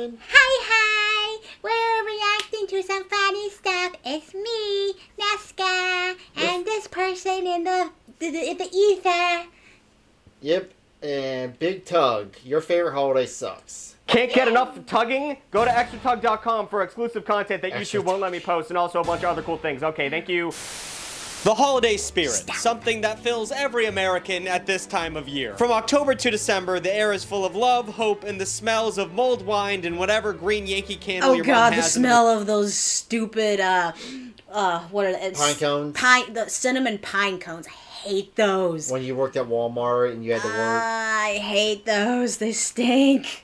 Hi, we're reacting to some funny stuff. It's me, Nesca, and this person in the ether. Yep, and Big Tugg. Your favorite holiday sucks. Can't get enough of tugging? Go to extratugg.com for exclusive content that YouTube won't let me post, and also a bunch of other cool things. Okay, thank you. The holiday spirit, something that fills every American at this time of year. From October to December, the air is full of love, hope, and the smells of mulled wine and whatever green Yankee candle your mom has. Oh god, the smell of those stupid, what are they? Pine cones? The cinnamon pine cones. I hate those. When you worked at Walmart and you had to work. I hate those. They stink.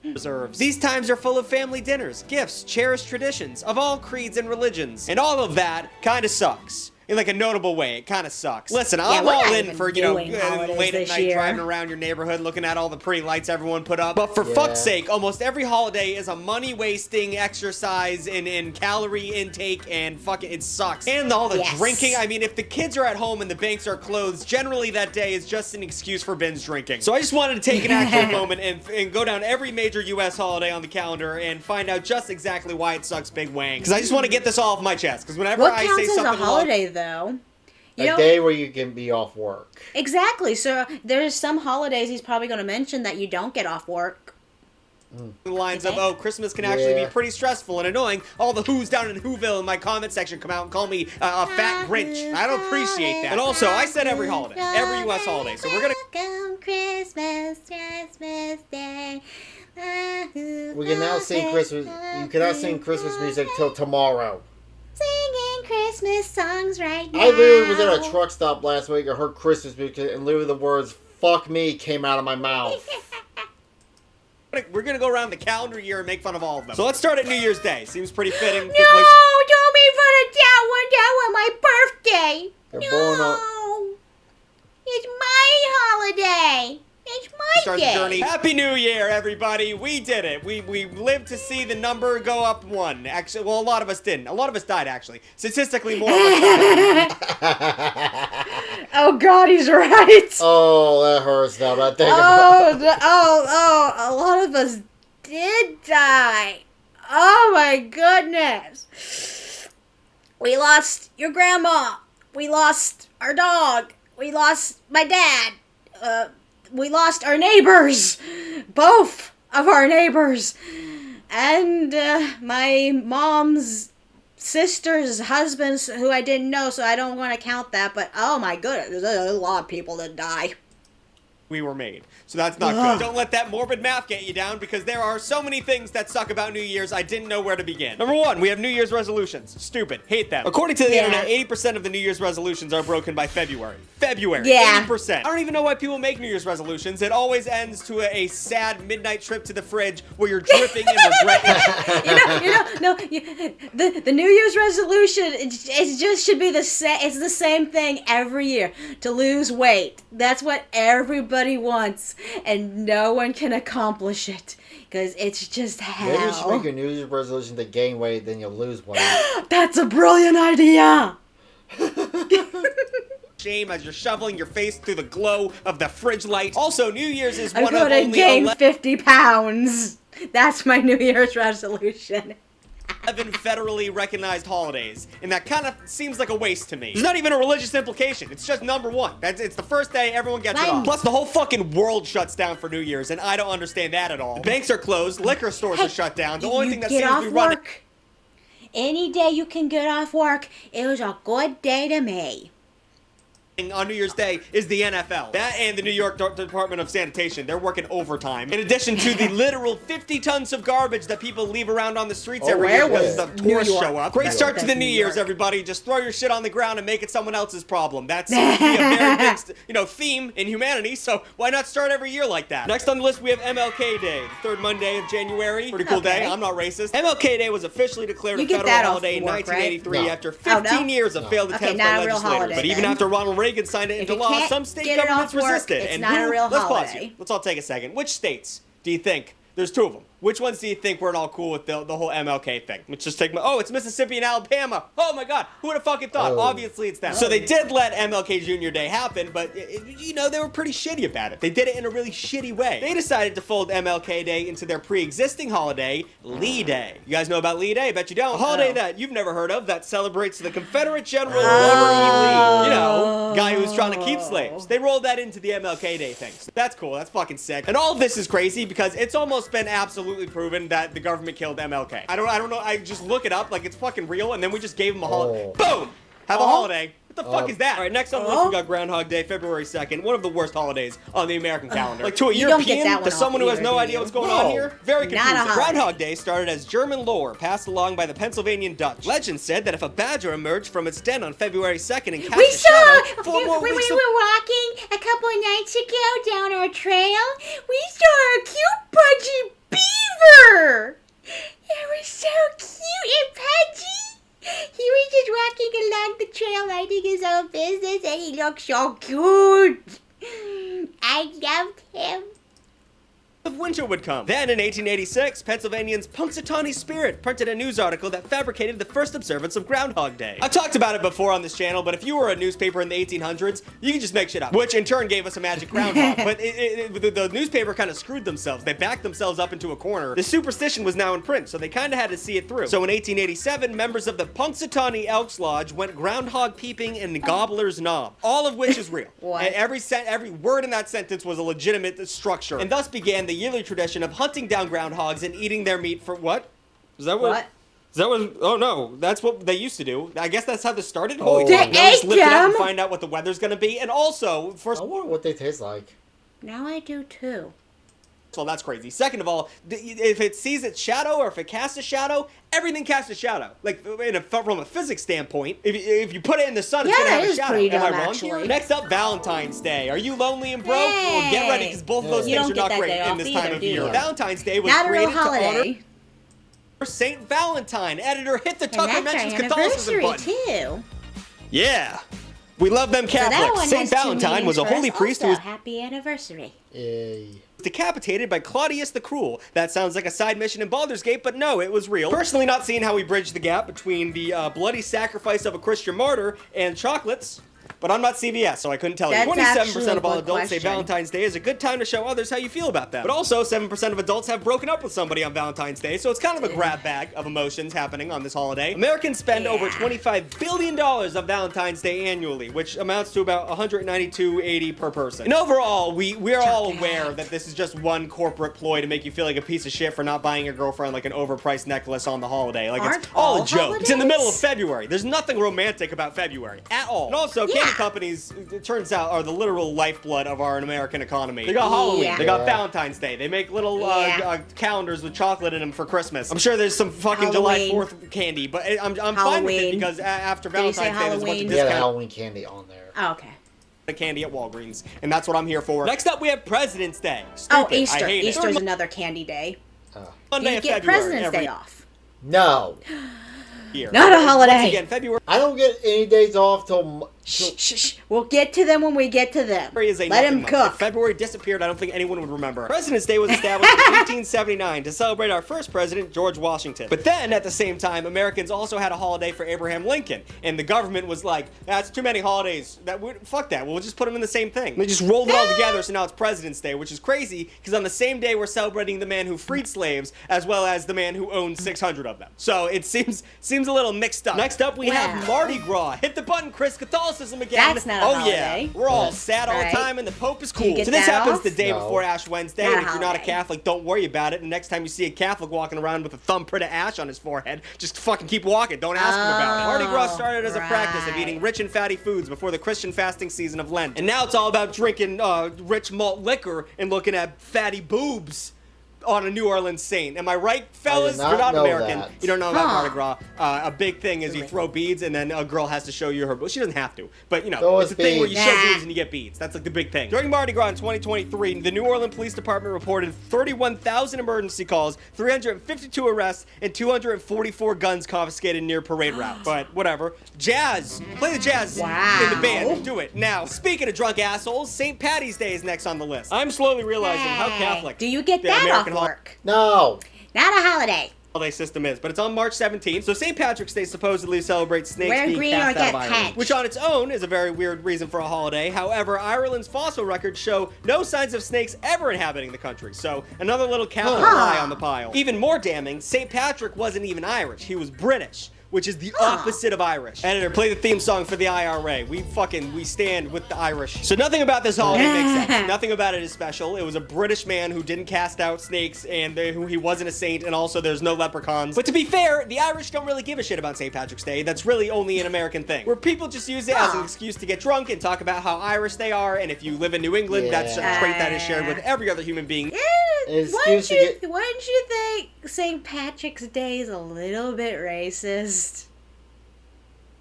Reserves. These times are full of family dinners, gifts, cherished traditions of all creeds and religions. And all of that kind of sucks. In like a notable way, it kind of sucks. Listen, I'm all in for, you know, late at night driving around your neighborhood looking at all the pretty lights everyone put up. But for fuck's sake, almost every holiday is a money-wasting exercise in calorie intake, and fucking it sucks. And all the drinking. I mean, if the kids are at home and the banks are closed, generally that day is just an excuse for binge drinking. So I just wanted to take an actual moment and go down every major U.S. holiday on the calendar and find out just exactly why it sucks big wang. Because I just want to get this all off my chest. Because whenever I say something a holiday, though. A day where you can be off work. Exactly. So there's some holidays he's probably going to mention that you don't get off work. The lines of, oh, Christmas can actually be pretty stressful and annoying. All the who's down in Whoville in my comment section come out and call me a fat Grinch. I don't appreciate that. And also, I said every holiday, every U.S. holiday. So we're gonna Christmas Day. We can now sing Christmas. You cannot sing Christmas music till tomorrow. Singing Christmas songs right now. I literally was at a truck stop last week and heard Christmas music, and literally the words "fuck me" came out of my mouth. We're gonna go around the calendar year and make fun of all of them. So let's start at New Year's Day. Seems pretty fitting. No, don't make fun of that one. That was my birthday. No, it's my holiday. It's my day. Journey. Happy New Year, everybody. We did it. We lived to see the number go up one. Actually, well, a lot of us didn't. A lot of us died, actually. Statistically, more of us died. Oh, God, he's right. Oh, that hurts now that I think about it. A lot of us did die. Oh, my goodness. We lost your grandma. We lost our dog. We lost my dad. We lost our neighbors, both of our neighbors, and my mom's sister's husbands, who I didn't know, so I don't want to count that, but oh my goodness, there's a lot of people that die. We were made. So that's not good. Don't let that morbid math get you down, because there are so many things that suck about New Year's, I didn't know where to begin. Number one, we have New Year's resolutions. Stupid. Hate them. According to the internet, 80% of the New Year's resolutions are broken by February. Yeah. 80%. I don't even know why people make New Year's resolutions. It always ends to a sad midnight trip to the fridge where you're dripping in regret. The New Year's resolution, it just should be it's the same thing every year. To lose weight. That's what everybody wants. And no one can accomplish it because it's just hell. Maybe you should make your New Year's resolution to gain weight, then you'll lose weight. That's a brilliant idea. Shame as you're shoveling your face through the glow of the fridge light. Also, New Year's is one of only only gain 50 pounds. That's my New Year's resolution. 11 federally recognized holidays, and that kind of seems like a waste to me. There's not even a religious implication. It's just number one. It's the first day everyone gets it off. Plus, the whole fucking world shuts down for New Year's, and I don't understand that at all. The banks are closed, liquor stores are shut down. The only thing that seems to be running. Any day you can get off work, it was a good day to me. On New Year's Day is the NFL. That and the New York Department of Sanitation. They're working overtime. In addition to the literal 50 tons of garbage that people leave around on the streets every year because the tourists show up. Great start to the New Year's, everybody. Just throw your shit on the ground and make it someone else's problem. That seems to be a very big, theme in humanity, so why not start every year like that? Next on the list, we have MLK Day, the third Monday of January. Pretty cool day. I'm not racist. MLK Day was officially declared a federal holiday in 1983 after 15 years of failed attempts by legislators. But even after Ronald Reagan signed it into law, some state governments resisted. It's not a real holiday. Let's pause here. Let's all take a second. Which states do you think? There's two of them. Which ones do you think weren't all cool with the whole MLK thing? Let's just take it's Mississippi and Alabama. Oh my God, who would have fucking thought? Obviously it's them. So they did let MLK Jr. Day happen, but they were pretty shitty about it. They did it in a really shitty way. They decided to fold MLK Day into their pre-existing holiday, Lee Day. You guys know about Lee Day? I bet you don't. A holiday that you've never heard of that celebrates the Confederate General Robert E. Lee. Guy who was trying to keep slaves. They rolled that into the MLK Day thing. So that's cool. That's fucking sick. And all of this is crazy because it's almost been absolutely proven that the government killed MLK. I don't know. I just look it up like it's fucking real, and then we just gave him a holiday. Boom! Have a holiday. What the fuck is that? All right, next on the list we got Groundhog Day, February 2nd, one of the worst holidays on the American calendar. Like to a European, to someone who has no idea what's going on here, very confusing. Groundhog Day started as German lore passed along by the Pennsylvanian Dutch. Legend said that if a badger emerged from its den on February 2nd and cast a shadow, 4 more weeks we were walking a couple of nights ago down our trail, we saw a cute pudgy beaver. It was so cute and pudgy. He was just walking along the trail minding his own business and he looked so cute. I loved him. Of winter would come. Then in 1886, Pennsylvanian's Punxsutawney Spirit printed a news article that fabricated the first observance of Groundhog Day. I've talked about it before on this channel, but if you were a newspaper in the 1800s, you could just make shit up, which in turn gave us a magic groundhog. But the newspaper kind of screwed themselves. They backed themselves up into a corner. The superstition was now in print, so they kind of had to see it through. So in 1887, members of the Punxsutawney Elks Lodge went groundhog peeping in Gobbler's Knob, all of which is real. What? And every word in that sentence was a legitimate structure, and thus began the yearly tradition of hunting down groundhogs and eating their meat for what? Is that what? Is that what? Oh no, that's what they used to do. I guess that's how this started. Holy fuck! Now just lift it up and find out what the weather's gonna be, and also first. I wonder what they taste like. Now I do too. Well, that's crazy. Second of all, if it sees its shadow or if it casts a shadow, everything casts a shadow. Like from a physics standpoint, if you put it in the sun, it's gonna have a shadow. Am I wrong here? Next up, Valentine's Day. Are you lonely and broke? Well, get ready because both of those things are not great in this time of year. Valentine's Day was created to honor Saint Valentine. Editor, hit the Tucker Mentions Catholicism button. Too. Yeah. We love them Catholics. Saint Valentine was a holy priest who was happy anniversary. Yay. Decapitated by Claudius the Cruel. That sounds like a side mission in Baldur's Gate, but no, it was real. Personally not seeing how we bridged the gap between the bloody sacrifice of a Christian martyr and chocolates, but I'm not CVS, so I couldn't tell you. 27% of all adults say Valentine's Day is a good time to show others how you feel about them. But also, 7% of adults have broken up with somebody on Valentine's Day, so it's kind of a grab bag of emotions happening on this holiday. Americans spend over $25 billion on Valentine's Day annually, which amounts to about $192.80 per person. And overall, we're all aware that this is just one corporate ploy to make you feel like a piece of shit for not buying your girlfriend like an overpriced necklace on the holiday. Like, it's all a joke. Holidays? It's in the middle of February. There's nothing romantic about February at all. And also, candy companies, it turns out, are the literal lifeblood of our American economy. They got Halloween. They got Valentine's Day. They make little calendars with chocolate in them for Christmas. I'm sure there's some fucking July 4th candy, but I'm fine with it because after Valentine's Day, there's a bunch of discount. Halloween candy on there. Oh, okay. The candy at Walgreens, and that's what I'm here for. Next up, we have President's Day. Stupid. Easter. I hate Easter's it. another candy day. Monday You get President's Day off. No. Year. Not a holiday. Once again, February. I don't get any days off till... Shh. We'll get to them when we get to them. Let him cook. If February disappeared, I don't think anyone would remember. President's Day was established in 1879 to celebrate our first president, George Washington. But then, at the same time, Americans also had a holiday for Abraham Lincoln, and the government was like, "That's too many holidays. Fuck that. We'll just put them in the same thing." They just rolled it all together, so now it's President's Day, which is crazy because on the same day we're celebrating the man who freed slaves as well as the man who owned 600 of them. So it seems a little mixed up. Next up, we have Mardi Gras. Hit the button, Chris. Catholicism again. That's not a holiday. Yeah, we're all sad all the time, and the Pope is cool. So this happens the day before Ash Wednesday, and if you're not a Catholic, don't worry about it. And next time you see a Catholic walking around with a thumbprint of ash on his forehead, just fucking keep walking. Don't ask him about it. Mardi Gras started as a practice of eating rich and fatty foods before the Christian fasting season of Lent, and now it's all about drinking rich malt liquor and looking at fatty boobs on a New Orleans saint. Am I right, fellas? You're not American. That. You don't know about Mardi Gras. A big thing is you throw beads and then a girl has to show you her boobs. She doesn't have to, but you know, it's a thing where you show boobs and you get beads. That's like the big thing. During Mardi Gras in 2023, the New Orleans Police Department reported 31,000 emergency calls, 352 arrests, and 244 guns confiscated near parade routes. But whatever. Jazz. Play the jazz in the band. Do it now. Speaking of drunk assholes, St. Patty's Day is next on the list. I'm slowly realizing how Catholic do you get the that American off work. No. Not a holiday. holiday system is, but it's on March 17th. So St. Patrick's Day supposedly celebrates snakes Wear being green cast or out of get Ireland, penched. which on its own is a very weird reason for a holiday. However, Ireland's fossil records show no signs of snakes ever inhabiting the country. So another little Catholic lie on the pile. Even more damning, St. Patrick wasn't even Irish. He was British, which is the opposite of Irish. Editor, play the theme song for the IRA. We stand with the Irish. So nothing about this holiday makes sense. Nothing about it is special. It was a British man who didn't cast out snakes, and he wasn't a saint, and also there's no leprechauns. But to be fair, the Irish don't really give a shit about St. Patrick's Day. That's really only an American thing, where people just use it as an excuse to get drunk and talk about how Irish they are, and if you live in New England, that's a trait that is shared with every other human being. Wouldn't you think St. Patrick's Day is a little bit racist?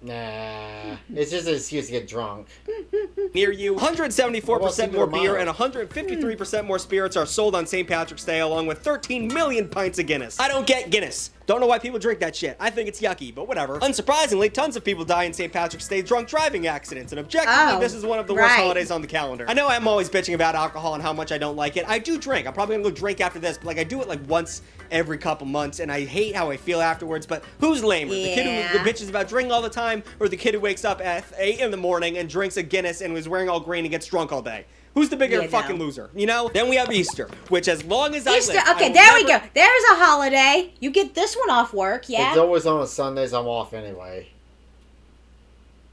Nah, it's just an excuse to get drunk. Near you, 174% more beer and miles. 153% more spirits are sold on St. Patrick's Day, along with 13 million pints of Guinness. I don't get Guinness. Don't know why people drink that shit. I think it's yucky, but whatever. Unsurprisingly, tons of people die in St. Patrick's Day drunk driving accidents, and objectively, this is one of the worst holidays on the calendar. I know I'm always bitching about alcohol and how much I don't like it. I do drink. I'm probably gonna go drink after this, but like I do it like once every couple months, and I hate how I feel afterwards. But who's lamer? The kid who bitches about drinking all the time, or the kid who wakes up at 8 in the morning and drinks a Guinness and was wearing all green and gets drunk all day? Who's the bigger fucking loser? You know? Then we have Easter, which as long as I live, okay, there we go. There's a holiday. You get this one off work, yeah? It's always on Sundays. I'm off anyway.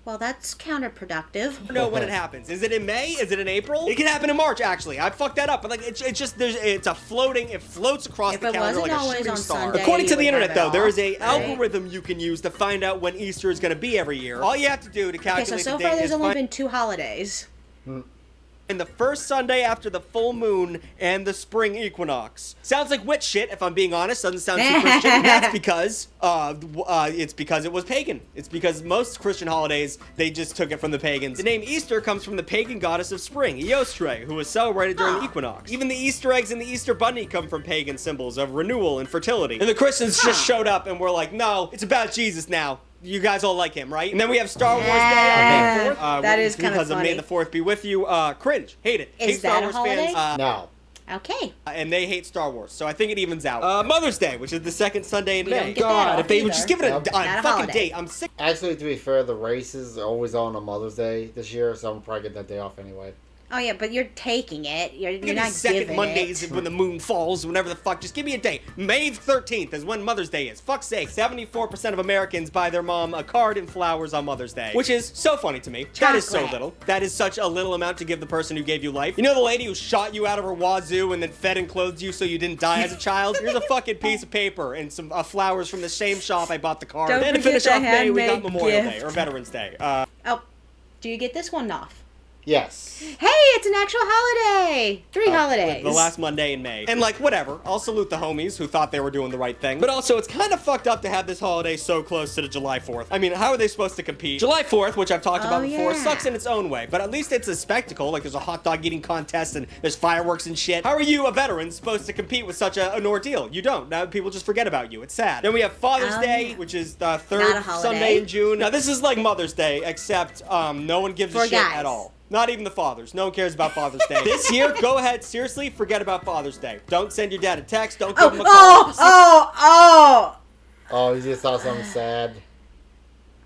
Well, that's counterproductive. I don't know when it happens. Is it in May? Is it in April? It can happen in March, actually. I fucked that up, but like it's just it's a floating. It floats across the calendar like a shooting star. Sunday, According to the internet, though, there is a algorithm you can use to find out when Easter is going to be every year. All you have to do to calculate so the far date there's is only been 2 holidays. in the first Sunday after the full moon and the spring equinox. Sounds like witch shit, if I'm being honest. Doesn't sound too Christian. That's because it's because it was pagan. It's because most Christian holidays, they just took it from the pagans. The name Easter comes from the pagan goddess of spring, Eostre, who was celebrated during the equinox. Even the Easter eggs and the Easter bunny come from pagan symbols of renewal and fertility. And the Christians just showed up and were like, no, it's about Jesus now. You guys all like him, right? And then we have Star Wars Day on May 4th. That is kind of because funny. May the 4th be with you. Cringe. Hate it. Is hate Star that a Wars holiday? fans. No. Okay. And they hate Star Wars, so I think it evens out. Mother's Day, which is the second Sunday in We May. don't get that God, off if they would either. just give it a Not a fucking holiday. date, I'm sick. Actually, to be fair, the races are always on Mother's Day this year, so I'm probably getting that day off anyway. Oh, yeah, but you're taking it. You're Give me not second giving Mondays it. when the moon falls, whenever the fuck. Just give me a date. May 13th is when Mother's Day is. Fuck's sake. 74% of Americans buy their mom a card and flowers on Mother's Day, which is so funny to me. That is so Chocolate. little. That is such a little amount to give the person who gave you life. You know the lady who shot you out of her wazoo and then fed and clothed you so you didn't die as a child? Here's a fucking piece of paper and some flowers from the same shop I bought the card. Don't And to forget finish the off May, we got handmade Memorial gift. Day or Veterans Day. Oh, do you get this one off? Yes. Hey, it's an actual holiday. 3 holidays. The last Monday in May. And like, whatever. I'll salute the homies who thought they were doing the right thing. But also, it's kind of fucked up to have this holiday so close to the July 4th. I mean, how are they supposed to compete? July 4th, which I've talked about before, yeah. sucks in its own way. But at least it's a spectacle. Like, there's a hot dog eating contest and there's fireworks and shit. How are you, a veteran, supposed to compete with such an ordeal? You don't. Now people just forget about you. It's sad. Then we have Father's Day, which is the Not a third holiday. Sunday in June. Now, this is like Mother's Day, except no one gives a For shit guys. at all. Not even the fathers. No one cares about Father's Day. This year, go ahead, seriously, forget about Father's Day. Don't send your dad a text. Don't give him a call. Oh, you just saw something sad.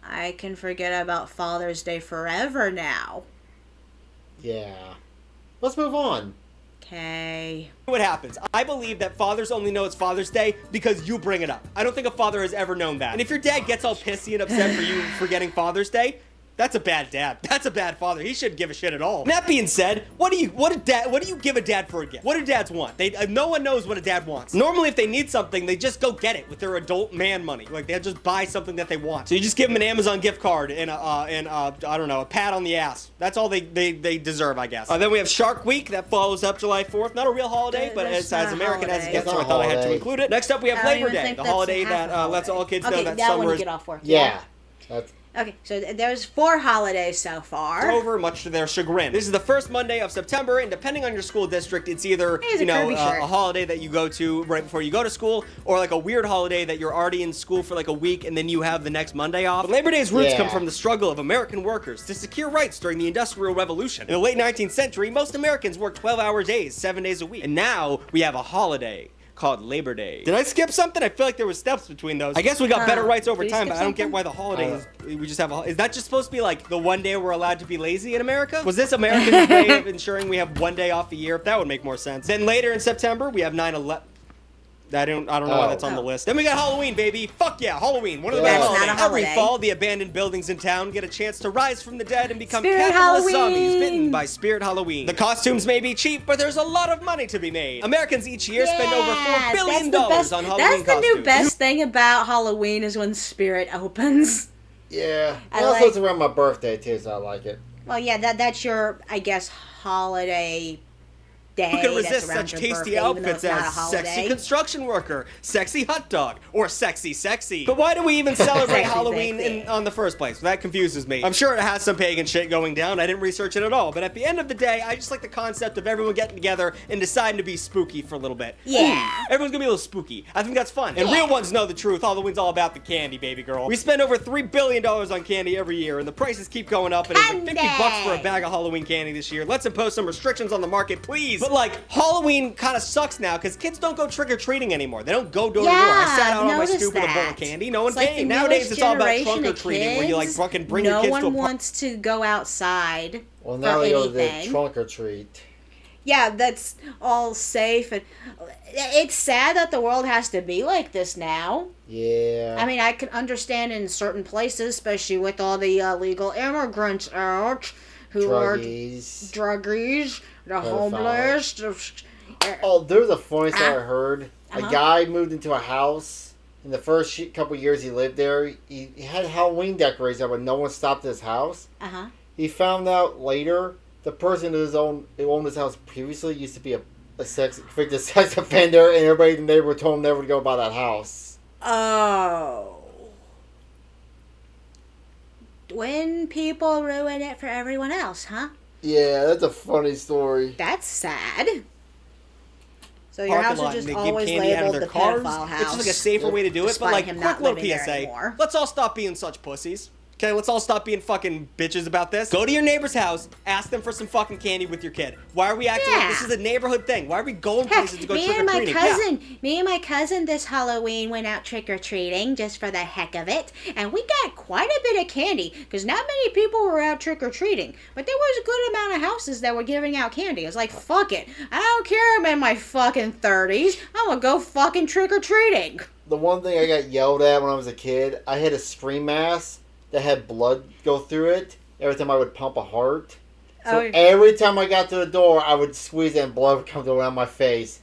I can forget about Father's Day forever now. Yeah. Let's move on. Okay. What happens? I believe that fathers only know it's Father's Day because you bring it up. I don't think a father has ever known that. And if your dad gets all pissy and upset for you forgetting Father's Day, that's a bad dad. That's a bad father. He shouldn't give a shit at all. That being said, what do you give a dad for a gift? What do dads want? No one knows what a dad wants. Normally, if they need something, they just go get it with their adult man money. Like they'll just buy something that they want. So you just give them an Amazon gift card and I don't know, a pat on the ass. That's all they deserve, I guess. Then we have Shark Week that follows up July 4th. Not a real holiday, but That's it's not as a American as it holiday. gets, That's so I not a thought I had to holiday. include it. Next up, we have I don't Labor even Day, think the that's holiday half a that lets all kids know Okay, that that summer one you is get off work. Yeah. That's Okay, so there's 4 holidays so far. over, much to their chagrin. This is the first Monday of September, and depending on your school district, it's either Here's a Kirby shirt. a holiday that you go to right before you go to school, or like a weird holiday that you're already in school for like a week and then you have the next Monday off. But Labor Day's roots Yeah. come from the struggle of American workers to secure rights during the Industrial Revolution. In the late 19th century, most Americans worked 12-hour days, 7 days a week, and now we have a holiday called Labor Day. Did I skip something? I feel like there was steps between those. I guess we got better rights over time, but I don't get why the holidays, we just have is that just supposed to be like the one day we're allowed to be lazy in America? Was this America's way of ensuring we have one day off a year? That would make more sense. Then later in September, we have 9/11. I don't know why that's on the list. Then we got Halloween, baby. Fuck yeah, Halloween. One of the best holidays. Every fall, the abandoned buildings in town get a chance to rise from the dead and become capitalist zombies bitten by Spirit Halloween. The costumes may be cheap, but there's a lot of money to be made. Americans each year spend over $4 billion on Halloween costumes. That's the new best thing about Halloween is when Spirit opens. Yeah. Also, it's around my birthday, too, so I like it. Well, yeah, that's your, I guess, holiday day. Who can resist such tasty outfits as sexy construction worker, sexy hot dog, or sexy? But why do we even celebrate Halloween on the first place? That confuses me. I'm sure it has some pagan shit going down. I didn't research it at all. But at the end of the day, I just like the concept of everyone getting together and deciding to be spooky for a little bit. Yeah. Everyone's gonna be a little spooky. I think that's fun. And real ones know the truth. Halloween's all about the candy, baby girl. We spend over $3 billion on candy every year, and the prices keep going up. And it's like $50 for a bag of Halloween candy this year. Let's impose some restrictions on the market, please. But like, Halloween kind of sucks now because kids don't go trick-or-treating anymore. They don't go door to door. I sat out on my stoop with a bowl of candy. No one came. Nowadays, it's all about trunk-or-treating where you like fucking bring your kids to a park. No one wants to go outside Well, now they go to the trunk-or-treat. Yeah, that's all safe. And it's sad that the world has to be like this now. Yeah. I mean, I can understand in certain places, especially with all the illegal immigrants out who are druggies, the homeless. Oh, there's a funny story I heard. A guy moved into a house. In the first couple of years he lived there, he had Halloween decorations up, but no one stopped his house. He found out later the person who owned his house previously used to be a convicted sex offender, and everybody in the neighborhood told him never to go by that house. Oh. When people ruin it for everyone else, huh? Yeah, that's a funny story. That's sad. So your house is just always labeled the pedophile house. It's just like a safer way to do it, but like, quick little PSA. Let's all stop being such pussies. Okay, let's all stop being fucking bitches about this. Go to your neighbor's house, ask them for some fucking candy with your kid. Why are we acting like this is a neighborhood thing? Why are we going places to go trick-or-treating? Me and my cousin this Halloween went out trick-or-treating just for the heck of it, and we got quite a bit of candy, because not many people were out trick-or-treating, but there was a good amount of houses that were giving out candy. I was like, fuck it. I don't care I'm in my fucking 30s. I'm gonna go fucking trick-or-treating. The one thing I got yelled at when I was a kid, I had a scream mask that had blood go through it every time I would pump a heart. So every time I got to the door, I would squeeze it and blood would come around my face.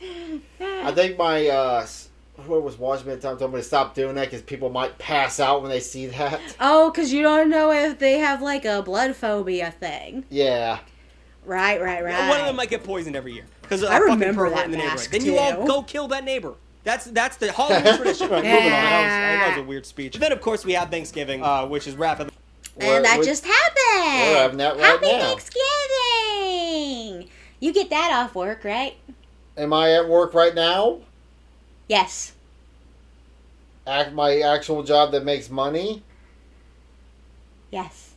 I think my, whoever was watching me at the time told me to stop doing that because people might pass out when they see that. Oh, because you don't know if they have like a blood phobia thing. Yeah. Right. One of them might get poisoned every year because of a fucking pervert in the neighborhood. Then you all go kill that neighbor. That's the Halloween tradition. Right, moving on. That was a weird speech. Then, of course, we have Thanksgiving, which is rapidly... And that just happened! We're having that right Happy now. Thanksgiving! You get that off work, right? Am I at work right now? Yes. My actual job that makes money? Yes.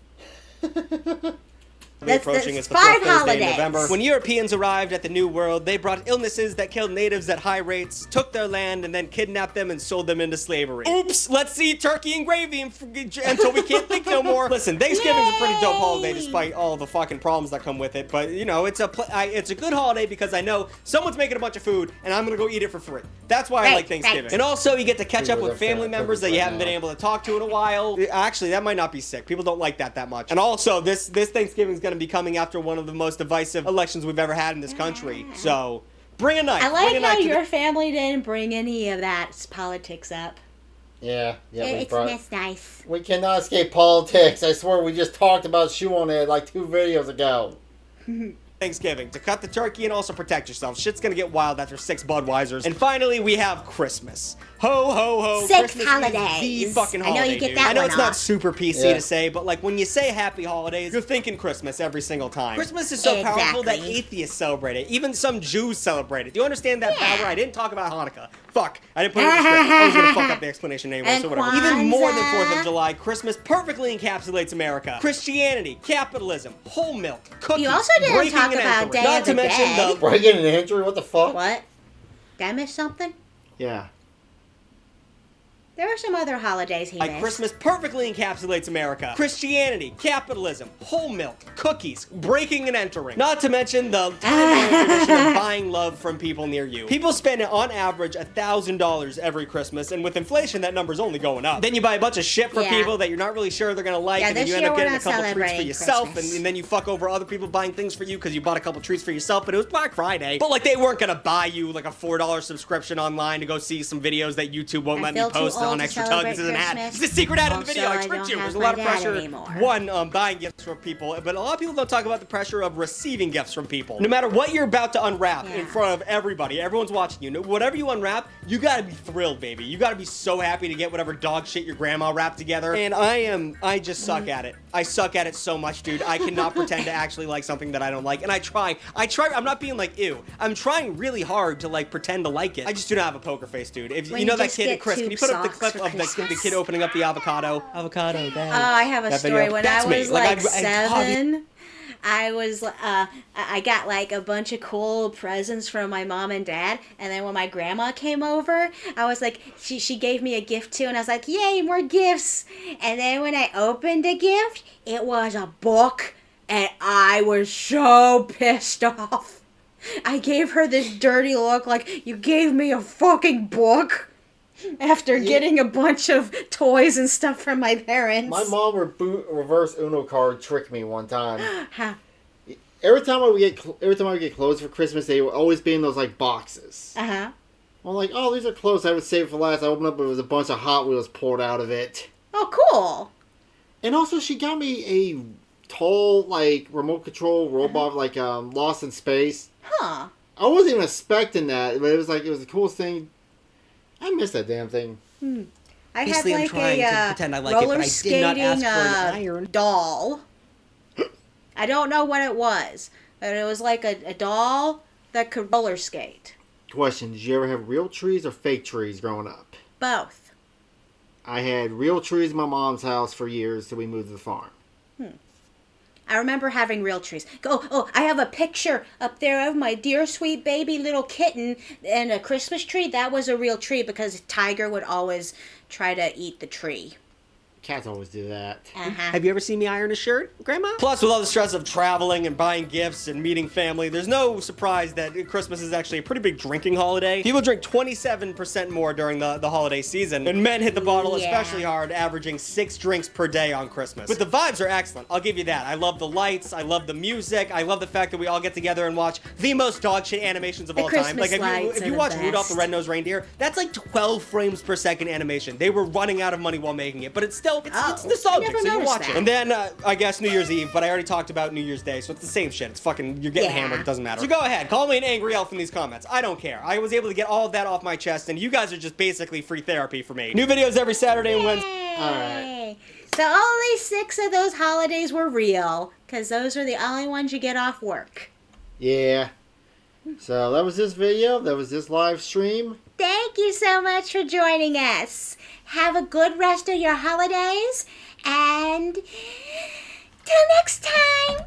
Approaching that's the fourth 5 Thursday holidays. in November. When Europeans arrived at the New World, they brought illnesses that killed natives at high rates, took their land, and then kidnapped them and sold them into slavery. Oops! Let's eat turkey and gravy until we can't think no more. Listen, Thanksgiving's a pretty dope holiday despite all the fucking problems that come with it. But you know, it's a good holiday because I know someone's making a bunch of food and I'm gonna go eat it for free. That's why I like Thanksgiving. Right. And also, you get to catch up with family members that you haven't been able to talk to in a while. Actually, that might not be sick. People don't like that much. And also, this Thanksgiving's gonna be coming after one of the most divisive elections we've ever had in this country. So, bring a knife. I like how your family didn't bring any of that politics up. Yeah. It's nice. We cannot escape politics. I swear we just talked about shoe on it like 2 videos ago. Thanksgiving, to cut the turkey and also protect yourself. Shit's gonna get wild after 6 Budweisers. And finally, we have Christmas. Ho, ho, ho. 6 Christmas holidays. Is the fucking holiday, I know you get dude. that I know one it's off. not super PC to say, but like when you say happy holidays, you're thinking Christmas every single time. Christmas is so powerful that atheists celebrate it. Even some Jews celebrate it. Do you understand that power? I didn't talk about Hanukkah. Fuck. I didn't put it in the script. I was gonna fuck up the explanation anyway, so whatever. Even more than 4th of July, Christmas perfectly encapsulates America. Christianity, capitalism, whole milk, cookies, you also didn't talk about Day of the Dead. Breaking an entry? What the fuck? What? Did I miss something? Yeah. There were some other holidays he missed. Like Christmas perfectly encapsulates America. Christianity, capitalism, whole milk, cookies, breaking and entering. Not to mention the time-honored tradition of buying love from people near you. People spend on average $1,000 every Christmas, and with inflation, that number's only going up. Then you buy a bunch of shit for people that you're not really sure they're gonna like, and then you end up getting a couple treats for yourself, and then you fuck over other people buying things for you because you bought a couple treats for yourself, but it was Black Friday. But like they weren't gonna buy you like a $4 subscription online to go see some videos that YouTube won't let me post on extra Tugg. This is an ad. It's a secret ad in the video. I tricked you. There's a lot of pressure. One, buying gifts from people, but a lot of people don't talk about the pressure of receiving gifts from people. No matter what you're about to unwrap in front of everybody, everyone's watching you. Whatever you unwrap, you gotta be thrilled, baby. You gotta be so happy to get whatever dog shit your grandma wrapped together. And I just suck at it. I suck at it so much, dude. I cannot pretend to actually like something that I don't like. And I try. I'm not being like, ew. I'm trying really hard to like pretend to like it. I just do not have a poker face, dude. If you know that kid, Chris, can you put up the clip of the kid opening up the avocado? Avocado, Dad. Oh, I have a story. When I was like 7, I got like a bunch of cool presents from my mom and dad, and then when my grandma came over, I was like, she gave me a gift too, and I was like, yay, more gifts. And then when I opened a gift, it was a book, and I was so pissed off. I gave her this dirty look like, you gave me a fucking book? After getting a bunch of toys and stuff from my parents. My mom would reverse Uno card trick me one time. Every time I would get clothes for Christmas, they would always be in those like boxes. I'm like, oh, these are clothes I would save for last. I opened up, it was a bunch of Hot Wheels poured out of it. Oh, cool. And also, she got me a tall, like, remote control robot, like Lost in Space. Huh. I wasn't even expecting that, but it was the coolest thing. I miss that damn thing. I had like a roller skating doll. I don't know what it was, but it was like a doll that could roller skate. Question, did you ever have real trees or fake trees growing up? Both. I had real trees in my mom's house for years till we moved to the farm. I remember having real trees. I have a picture up there of my dear sweet baby little kitten and a Christmas tree. That was a real tree because Tiger would always try to eat the tree. Cats always do that. Have you ever seen me iron a shirt, Grandma? Plus, with all the stress of traveling and buying gifts and meeting family, there's no surprise that Christmas is actually a pretty big drinking holiday. People drink 27% more during the holiday season, and men hit the bottle especially hard, averaging 6 drinks per day on Christmas. But the vibes are excellent, I'll give you that. I love the lights, I love the music, I love the fact that we all get together and watch the most dog shit animations of all time. Like, if you watch Rudolph the Red-Nosed Reindeer, that's like 12 frames per second animation. They were running out of money while making it, but it's still, it's nostalgic, so you watch it. And then, I guess New Year's Eve, but I already talked about New Year's Day, so it's the same shit. It's fucking, you're getting hammered, it doesn't matter. So go ahead, call me an angry elf in these comments. I don't care. I was able to get all of that off my chest, and you guys are just basically free therapy for me. New videos every Saturday and Wednesday. Alright. So only 6 of those holidays were real, because those are the only ones you get off work. Yeah. So that was this video. That was this live stream. Thank you so much for joining us. Have a good rest of your holidays, and till next time.